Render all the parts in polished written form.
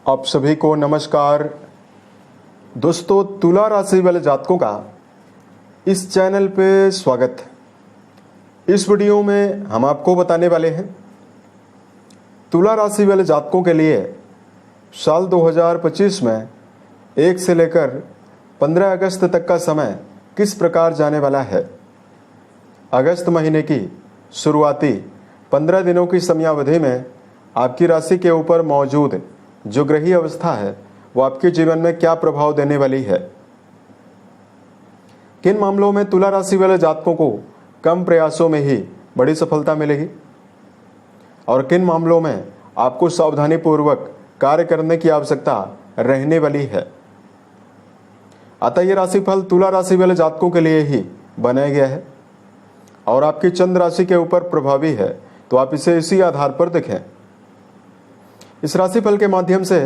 आप सभी को नमस्कार। दोस्तों, तुला राशि वाले जातकों का इस चैनल पे स्वागत है। इस वीडियो में हम आपको बताने वाले हैं तुला राशि वाले जातकों के लिए साल 2025 में 1 से लेकर 15 अगस्त तक का समय किस प्रकार जाने वाला है। अगस्त महीने की शुरुआती 15 दिनों की समयावधि में आपकी राशि के ऊपर मौजूद जो ग्रही अवस्था है वो आपके जीवन में क्या प्रभाव देने वाली है। किन मामलों में तुला राशि वाले जातकों को कम प्रयासों में ही बड़ी सफलता मिलेगी और किन मामलों में आपको सावधानी पूर्वक कार्य करने की आवश्यकता रहने वाली है। अतः यह राशिफल तुला राशि वाले जातकों के लिए ही बनाया गया है और आपकी चंद्र राशि के ऊपर प्रभावी है, तो आप इसे इसी आधार पर देखें। इस राशिफल के माध्यम से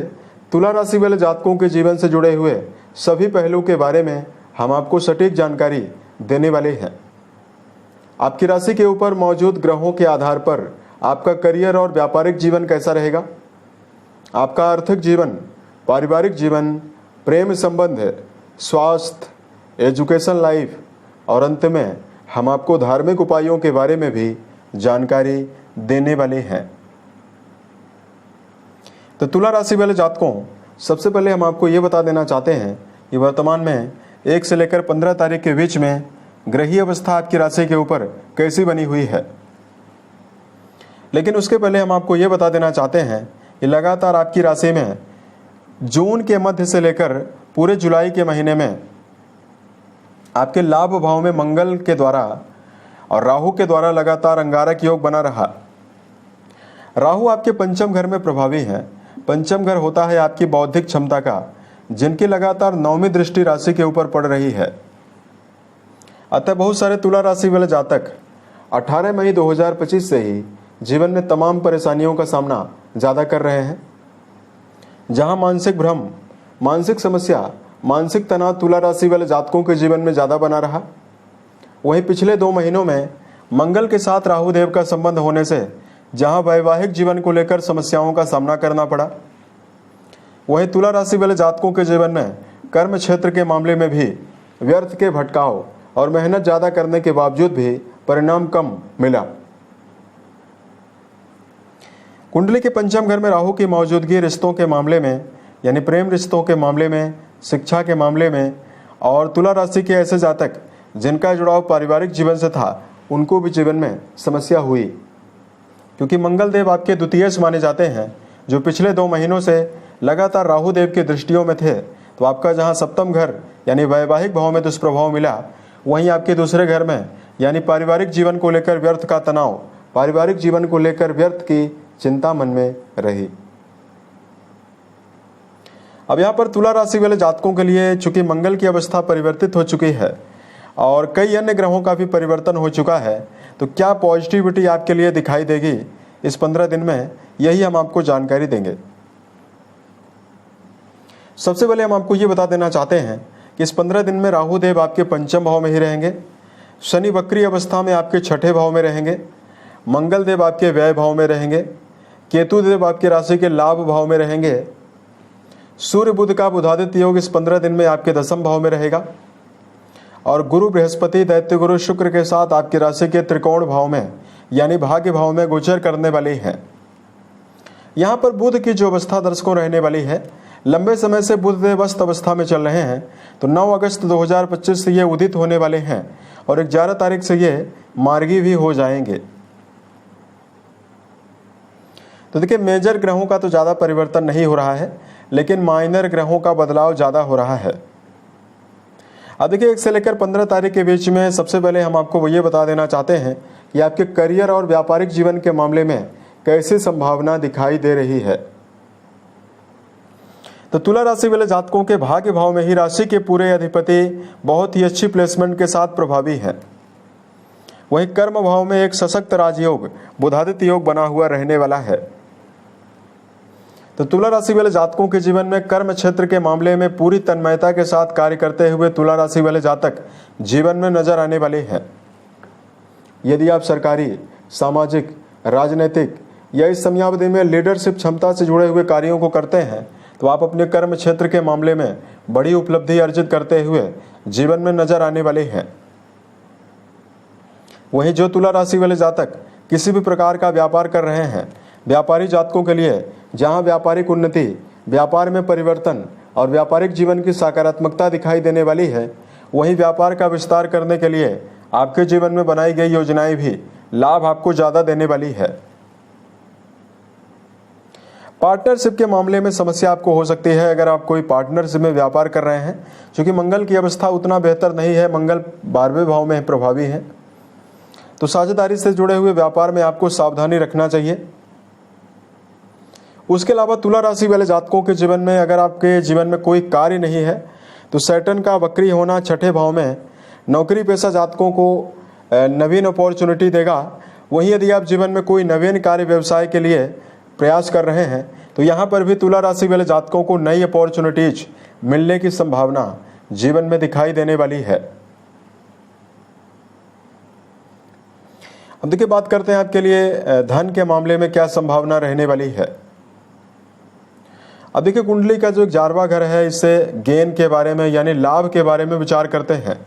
तुला राशि वाले जातकों के जीवन से जुड़े हुए सभी पहलू के बारे में हम आपको सटीक जानकारी देने वाले हैं। आपकी राशि के ऊपर मौजूद ग्रहों के आधार पर आपका करियर और व्यापारिक जीवन कैसा रहेगा, आपका आर्थिक जीवन, पारिवारिक जीवन, प्रेम संबंध, स्वास्थ्य, एजुकेशन लाइफ और अंत में हम आपको धार्मिक उपायों के बारे में भी जानकारी देने वाले हैं। तो तुला राशि वाले जातकों, सबसे पहले हम आपको ये बता देना चाहते हैं कि वर्तमान में 1 से लेकर 15 तारीख के बीच में ग्रही अवस्था आपकी राशि के ऊपर कैसी बनी हुई है। लेकिन उसके पहले हम आपको ये बता देना चाहते हैं कि लगातार आपकी राशि में जून के मध्य से लेकर पूरे जुलाई के महीने में आपके लाभ भाव में मंगल के द्वारा और राहु के द्वारा लगातार अंगारक योग बना रहा। राहु आपके पंचम घर में प्रभावी है। पंचम घर होता है आपकी बौद्धिक क्षमता का, जिनकी लगातार 9वीं दृष्टि राशि के ऊपर पड़ रही है। अतः बहुत सारे तुला राशि वाले जातक 18 मई 2025 से ही जीवन में तमाम परेशानियों का सामना ज़्यादा कर रहे हैं। जहां मानसिक भ्रम, मानसिक समस्या, मानसिक तनाव तुला राशि वाले जातकों के जीवन में ज़्यादा बना रहा, वहीं पिछले 2 महीनों में मंगल के साथ राहु देव का संबंध होने से जहां वैवाहिक जीवन को लेकर समस्याओं का सामना करना पड़ा, वहीं तुला राशि वाले जातकों के जीवन में कर्म क्षेत्र के मामले में भी व्यर्थ के भटकाव और मेहनत ज़्यादा करने के बावजूद भी परिणाम कम मिला। कुंडली के पंचम घर में राहु की मौजूदगी रिश्तों के मामले में, यानी प्रेम रिश्तों के मामले में, शिक्षा के मामले में और तुला राशि के ऐसे जातक जिनका जुड़ाव पारिवारिक जीवन से था, उनको भी जीवन में समस्या हुई। क्योंकि मंगल देव आपके द्वितीयेश माने जाते हैं, जो पिछले 2 महीनों से लगातार राहु देव की दृष्टियों में थे। तो आपका जहां सप्तम घर यानी वैवाहिक भाव में दुष्प्रभाव मिला, वहीं आपके दूसरे घर में यानी पारिवारिक जीवन को लेकर व्यर्थ का तनाव, पारिवारिक जीवन को लेकर व्यर्थ की चिंता मन में रही। अब यहाँ पर तुला राशि वाले जातकों के लिए चूंकि मंगल की अवस्था परिवर्तित हो चुकी है और कई अन्य ग्रहों का भी परिवर्तन हो चुका है, तो क्या पॉजिटिविटी आपके लिए दिखाई देगी इस 15 दिन में, यही हम आपको जानकारी देंगे। सबसे पहले हम आपको ये बता देना चाहते हैं कि इस 15 दिन में राहु देव आपके पंचम भाव में ही रहेंगे, शनि वक्री अवस्था में आपके छठे भाव में रहेंगे, मंगल देव आपके व्यय भाव में रहेंगे, केतु देव आपके राशि के लाभ भाव में रहेंगे, सूर्य बुध का बुधादित्य योग इस 15 दिन में आपके दशम भाव में रहेगा और गुरु बृहस्पति दैत्य गुरु शुक्र के साथ आपकी राशि के त्रिकोण भाव में यानी भाग्य भाव में गोचर करने वाले हैं। यहाँ पर बुध की जो अवस्था दर्शकों रहने वाली है, लंबे समय से बुध देव अस्त अवस्था में चल रहे हैं, तो 9 अगस्त 2025 से ये उदित होने वाले हैं और 11 तारीख से ये मार्गी भी हो जाएंगे। तो देखिए, मेजर ग्रहों का तो ज़्यादा परिवर्तन नहीं हो रहा है, लेकिन माइनर ग्रहों का बदलाव ज़्यादा हो रहा है। अब देखिए, 1 से लेकर 15 तारीख के बीच में सबसे पहले हम आपको ये बता देना चाहते हैं कि आपके करियर और व्यापारिक जीवन के मामले में कैसी संभावना दिखाई दे रही है। तो तुला राशि वाले जातकों के भाग्य भाव में ही राशि के पूरे अधिपति बहुत ही अच्छी प्लेसमेंट के साथ प्रभावी है। वहीं कर्म भाव में एक सशक्त राजयोग बुधादित्य योग बना हुआ रहने वाला है। तो तुला राशि वाले जातकों के जीवन में कर्म क्षेत्र के मामले में पूरी तन्मयता के साथ कार्य करते हुए तुला राशि वाले जातक जीवन में नजर आने वाले हैं। यदि आप सरकारी, सामाजिक, राजनीतिक या इस समयावधि में लीडरशिप क्षमता से जुड़े हुए कार्यों को करते हैं तो आप अपने कर्म क्षेत्र के मामले में बड़ी उपलब्धि अर्जित करते हुए जीवन में नजर आने वाले हैं। वहीं जो तुला राशि वाले जातक किसी भी प्रकार का व्यापार कर रहे हैं, व्यापारी जातकों के लिए जहां व्यापारिक उन्नति, व्यापार में परिवर्तन और व्यापारिक जीवन की सकारात्मकता दिखाई देने वाली है, वहीं व्यापार का विस्तार करने के लिए आपके जीवन में बनाई गई योजनाएं भी लाभ आपको ज़्यादा देने वाली है। पार्टनरशिप के मामले में समस्या आपको हो सकती है अगर आप कोई पार्टनरशिप में व्यापार कर रहे हैं, क्योंकि मंगल की अवस्था उतना बेहतर नहीं है, मंगल 12वें भाव में प्रभावी है। तो साझेदारी से जुड़े हुए व्यापार में आपको सावधानी रखना चाहिए। उसके अलावा तुला राशि वाले जातकों के जीवन में अगर आपके जीवन में कोई कार्य नहीं है तो सैटर्न का वक्री होना 6ठे भाव में नौकरी पेशा जातकों को नवीन अपॉर्चुनिटी देगा। वहीं यदि आप जीवन में कोई नवीन कार्य व्यवसाय के लिए प्रयास कर रहे हैं तो यहाँ पर भी तुला राशि वाले जातकों को नई अपॉर्चुनिटीज मिलने की संभावना जीवन में दिखाई देने वाली है। अब देखिए बात करते हैं आपके लिए धन के मामले में क्या संभावना रहने वाली है। अब देखिए कुंडली का जो 11वां घर है, इससे गेन के बारे में यानी लाभ के बारे में विचार करते हैं।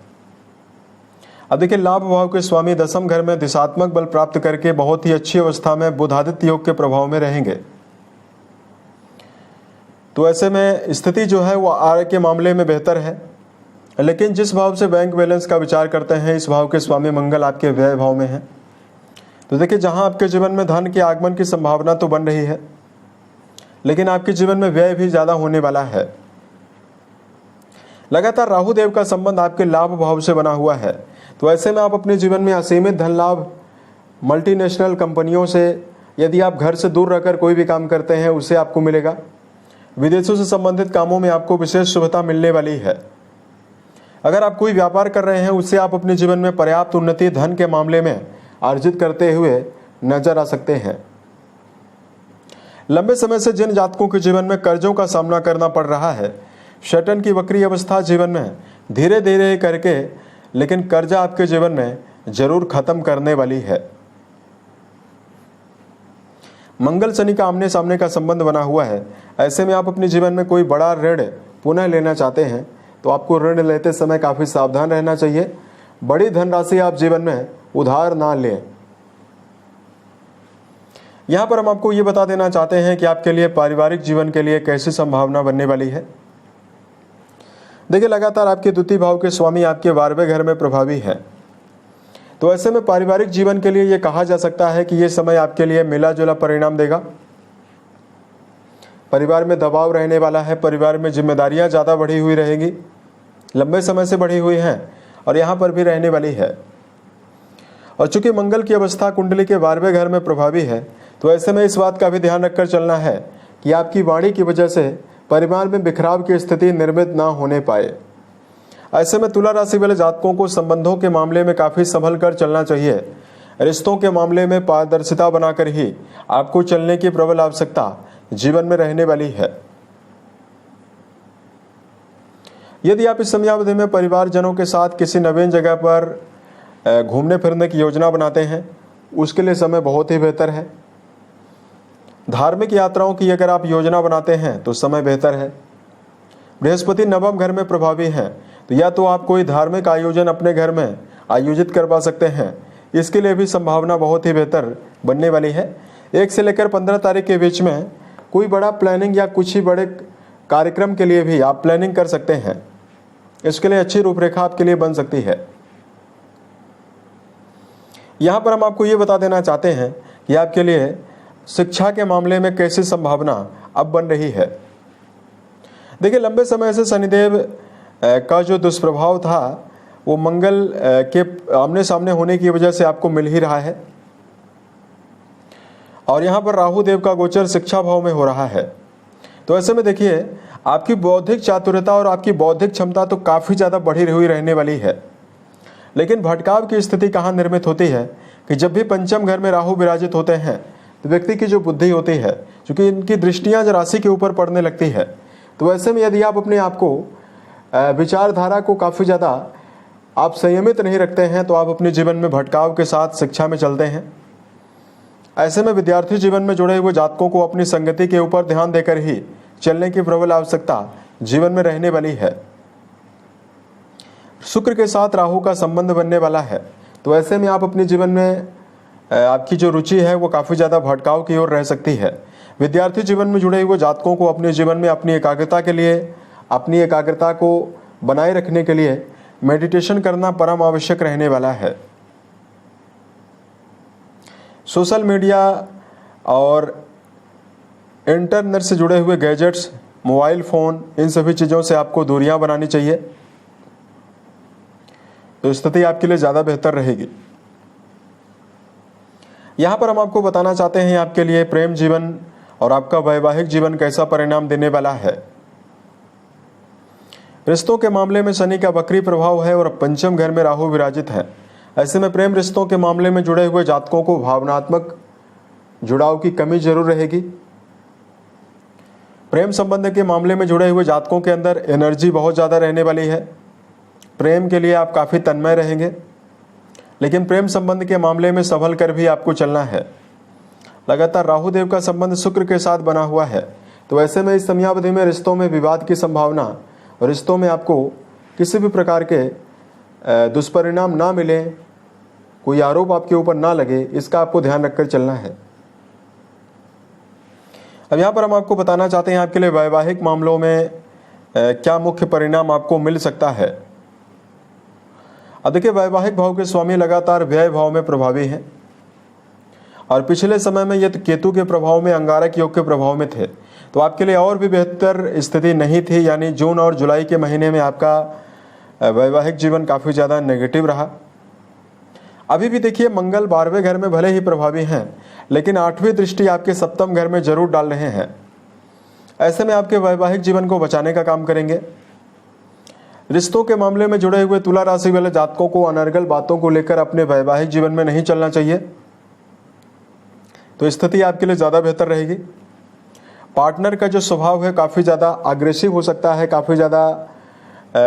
अब देखिए लाभ भाव के स्वामी 10वें घर में दिशात्मक बल प्राप्त करके बहुत ही अच्छी अवस्था में बुधादित्य योग के प्रभाव में रहेंगे। तो ऐसे में स्थिति जो है वो आय के मामले में बेहतर है, लेकिन जिस भाव से बैंक बैलेंस का विचार करते हैं, इस भाव के स्वामी मंगल आपके व्यय भाव में है। तो देखिए जहां आपके जीवन में धन के आगमन की संभावना तो बन रही है, लेकिन आपके जीवन में व्यय भी ज्यादा होने वाला है। लगातार राहु देव का संबंध आपके लाभ भाव से बना हुआ है, तो ऐसे में आप अपने जीवन में असीमित धन लाभ मल्टीनेशनल कंपनियों से, यदि आप घर से दूर रहकर कोई भी काम करते हैं उससे आपको मिलेगा। विदेशों से संबंधित कामों में आपको विशेष शुभता मिलने वाली है। अगर आप कोई व्यापार कर रहे हैं उससे आप अपने जीवन में पर्याप्त उन्नति धन के मामले में अर्जित करते हुए नजर आ सकते हैं। लंबे समय से जिन जातकों के जीवन में कर्जों का सामना करना पड़ रहा है, सैटर्न की वक्री अवस्था जीवन में धीरे धीरे करके लेकिन कर्जा आपके जीवन में जरूर खत्म करने वाली है। मंगल शनि का आमने सामने का संबंध बना हुआ है, ऐसे में आप अपने जीवन में कोई बड़ा ऋण पुनः लेना चाहते हैं तो आपको ऋण लेते समय काफी सावधान रहना चाहिए। बड़ी धनराशि आप जीवन में उधार ना लें। यहां पर हम आपको ये बता देना चाहते हैं कि आपके लिए पारिवारिक जीवन के लिए कैसी संभावना बनने वाली है। देखिए लगातार आपके द्वितीय भाव के स्वामी आपके 12वें घर में प्रभावी है, तो ऐसे में पारिवारिक जीवन के लिए यह कहा जा सकता है कि यह समय आपके लिए मिला जुला परिणाम देगा। परिवार में दबाव रहने वाला है, परिवार में जिम्मेदारियां ज्यादा बढ़ी हुई रहेगी, लंबे समय से बढ़ी हुई हैं और यहां पर भी रहने वाली है। और चूंकि मंगल की अवस्था कुंडली के 12वें घर में प्रभावी है, तो ऐसे में इस बात का भी ध्यान रखकर चलना है कि आपकी वाणी की वजह से परिवार में बिखराव की स्थिति निर्मित ना होने पाए। ऐसे में तुला राशि वाले जातकों को संबंधों के मामले में काफी संभल कर चलना चाहिए। रिश्तों के मामले में पारदर्शिता बनाकर ही आपको चलने की प्रबल आवश्यकता जीवन में रहने वाली है। यदि आप इस समयावधि में परिवारजनों के साथ किसी नवीन जगह पर घूमने फिरने की योजना बनाते हैं, उसके लिए समय बहुत ही बेहतर है। धार्मिक यात्राओं की अगर आप योजना बनाते हैं तो समय बेहतर है। बृहस्पति 9वें घर में प्रभावी हैं, तो या तो आप कोई धार्मिक आयोजन अपने घर में आयोजित करवा सकते हैं, इसके लिए भी संभावना बहुत ही बेहतर बनने वाली है। 1 से लेकर 15 तारीख के बीच में कोई बड़ा प्लानिंग या कुछ ही बड़े कार्यक्रम के लिए भी आप प्लानिंग कर सकते हैं। इसके लिए अच्छी रूपरेखा आपके लिए बन सकती है। यहां पर हम आपको ये बता देना चाहते हैं कि आपके लिए शिक्षा के मामले में कैसी संभावना अब बन रही है। देखिए लंबे समय से शनिदेव का जो दुष्प्रभाव था वो मंगल के आमने सामने होने की वजह से आपको मिल ही रहा है, और यहाँ पर राहु देव का गोचर शिक्षा भाव में हो रहा है। तो ऐसे में देखिए आपकी बौद्धिक चातुर्यता और आपकी बौद्धिक क्षमता तो काफ़ी ज़्यादा बढ़ी हुई रहने वाली है, लेकिन भटकाव की स्थिति कहाँ निर्मित होती है कि जब भी पंचम घर में राहु विराजित होते हैं तो व्यक्ति की जो बुद्धि होती है, क्योंकि इनकी दृष्टियाँ राशि के ऊपर पड़ने लगती है, तो ऐसे में यदि आप अपने आप को विचारधारा को काफ़ी ज़्यादा आप संयमित नहीं रखते हैं तो आप अपने जीवन में भटकाव के साथ शिक्षा में चलते हैं। ऐसे में विद्यार्थी जीवन में जुड़े हुए जातकों को अपनी संगति के ऊपर ध्यान देकर ही चलने की प्रबल आवश्यकता जीवन में रहने वाली है। शुक्र के साथ राहु का संबंध बनने वाला है, तो ऐसे में आप अपने जीवन में आपकी जो रुचि है वो काफ़ी ज़्यादा भटकाव की ओर रह सकती है। विद्यार्थी जीवन में जुड़े हुए जातकों को अपने जीवन में अपनी एकाग्रता के लिए, अपनी एकाग्रता को बनाए रखने के लिए मेडिटेशन करना परम आवश्यक रहने वाला है। सोशल मीडिया और इंटरनेट से जुड़े हुए गैजेट्स, मोबाइल फ़ोन, इन सभी चीज़ों से आपको दूरियां बनानी चाहिए, तो स्थिति आपके लिए ज़्यादा बेहतर रहेगी। यहाँ पर हम आपको बताना चाहते हैं आपके लिए प्रेम जीवन और आपका वैवाहिक जीवन कैसा परिणाम देने वाला है। रिश्तों के मामले में शनि का वक्री प्रभाव है और पंचम घर में राहु विराजित है। ऐसे में प्रेम रिश्तों के मामले में जुड़े हुए जातकों को भावनात्मक जुड़ाव की कमी जरूर रहेगी। प्रेम संबंध के मामले में जुड़े हुए जातकों के अंदर एनर्जी बहुत ज़्यादा रहने वाली है। प्रेम के लिए आप काफ़ी तन्मय रहेंगे, लेकिन प्रेम संबंध के मामले में संभल कर भी आपको चलना है। लगातार राहु देव का संबंध शुक्र के साथ बना हुआ है, तो ऐसे में इस समयावधि में रिश्तों में विवाद की संभावना और रिश्तों में आपको किसी भी प्रकार के दुष्परिणाम ना मिले, कोई आरोप आपके ऊपर ना लगे, इसका आपको ध्यान रखकर चलना है। अब यहाँ पर हम आपको बताना चाहते हैं आपके लिए वैवाहिक मामलों में क्या मुख्य परिणाम आपको मिल सकता है। अब देखिए, वैवाहिक भाव के स्वामी लगातार व्यय भाव में प्रभावी हैं और पिछले समय में ये केतु के प्रभाव में, अंगारक योग के प्रभाव में थे, तो आपके लिए और भी बेहतर स्थिति नहीं थी। यानी जून और जुलाई के महीने में आपका वैवाहिक जीवन काफ़ी ज़्यादा नेगेटिव रहा। अभी भी देखिए, मंगल 12वें घर में भले ही प्रभावी हैं, लेकिन 8वीं दृष्टि आपके सप्तम घर में जरूर डाल रहे हैं। ऐसे में आपके वैवाहिक जीवन को बचाने का काम करेंगे। रिश्तों के मामले में जुड़े हुए तुला राशि वाले जातकों को अनर्गल बातों को लेकर अपने वैवाहिक जीवन में नहीं चलना चाहिए, तो स्थिति आपके लिए ज़्यादा बेहतर रहेगी। पार्टनर का जो स्वभाव है काफ़ी ज़्यादा अग्रेसिव हो सकता है, काफ़ी ज़्यादा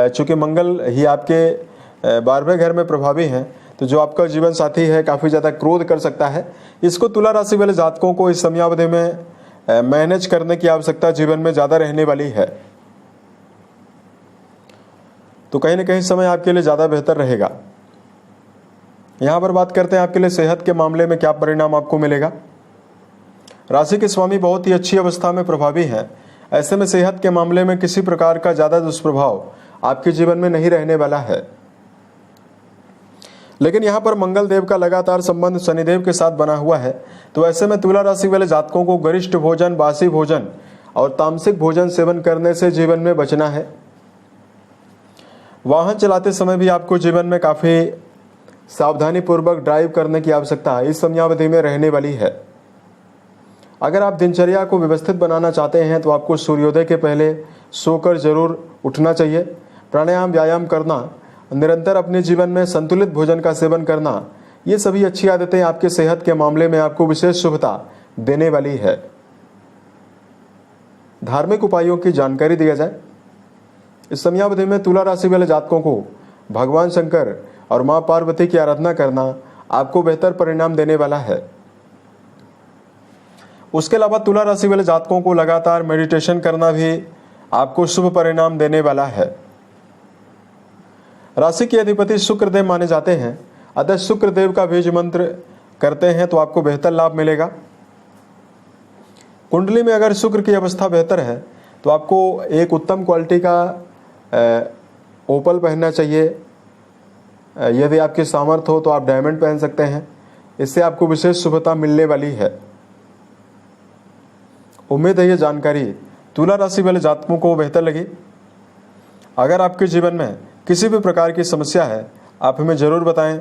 चूँकि मंगल ही आपके 12वें घर में प्रभावी हैं, तो जो आपका जीवन साथी है काफ़ी ज़्यादा क्रोध कर सकता है। इसको तुला राशि वाले जातकों को इस समयावधि में मैनेज करने की आवश्यकता जीवन में ज़्यादा रहने वाली है, तो कहीं ना कहीं समय आपके लिए ज़्यादा बेहतर रहेगा। यहाँ पर बात करते हैं आपके लिए सेहत के मामले में क्या परिणाम आपको मिलेगा। राशि के स्वामी बहुत ही अच्छी अवस्था में प्रभावी हैं। ऐसे में सेहत के मामले में किसी प्रकार का ज़्यादा दुष्प्रभाव आपके जीवन में नहीं रहने वाला है। लेकिन यहाँ पर मंगल देव का लगातार संबंध शनिदेव के साथ बना हुआ है, तो ऐसे में तुला राशि वाले जातकों को गरिष्ठ भोजन, बासी भोजन और तामसिक भोजन सेवन करने से जीवन में बचना है। वाहन चलाते समय भी आपको जीवन में काफ़ी सावधानी पूर्वक ड्राइव करने की आवश्यकता इस समयावधि में रहने वाली है। अगर आप दिनचर्या को व्यवस्थित बनाना चाहते हैं तो आपको सूर्योदय के पहले सोकर जरूर उठना चाहिए। प्राणायाम, व्यायाम करना, निरंतर अपने जीवन में संतुलित भोजन का सेवन करना, ये सभी अच्छी आदतें आपके सेहत के मामले में आपको विशेष शुभता देने वाली है। धार्मिक उपायों की जानकारी दिया जाए। इस समयावधि में तुला राशि वाले जातकों को भगवान शंकर और माँ पार्वती की आराधना करना आपको बेहतर परिणाम देने वाला है। उसके अलावा तुला राशि वाले जातकों को लगातार मेडिटेशन करना भी आपको शुभ परिणाम देने वाला है। राशि के अधिपति शुक्रदेव माने जाते हैं, अतः शुक्रदेव का बीज मंत्र करते हैं तो आपको बेहतर लाभ मिलेगा। कुंडली में अगर शुक्र की अवस्था बेहतर है तो आपको एक उत्तम क्वालिटी का ओपल पहनना चाहिए। यदि आपकी सामर्थ्य हो तो आप डायमंड पहन सकते हैं, इससे आपको विशेष शुभता मिलने वाली है। उम्मीद है ये जानकारी तुला राशि वाले जातकों को बेहतर लगी। अगर आपके जीवन में किसी भी प्रकार की समस्या है आप हमें ज़रूर बताएं।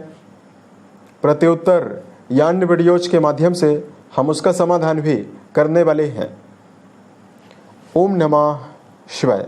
प्रत्युत्तर या अन्य वीडियोज के माध्यम से हम उसका समाधान भी करने वाले हैं। ओम नमः शिवाय।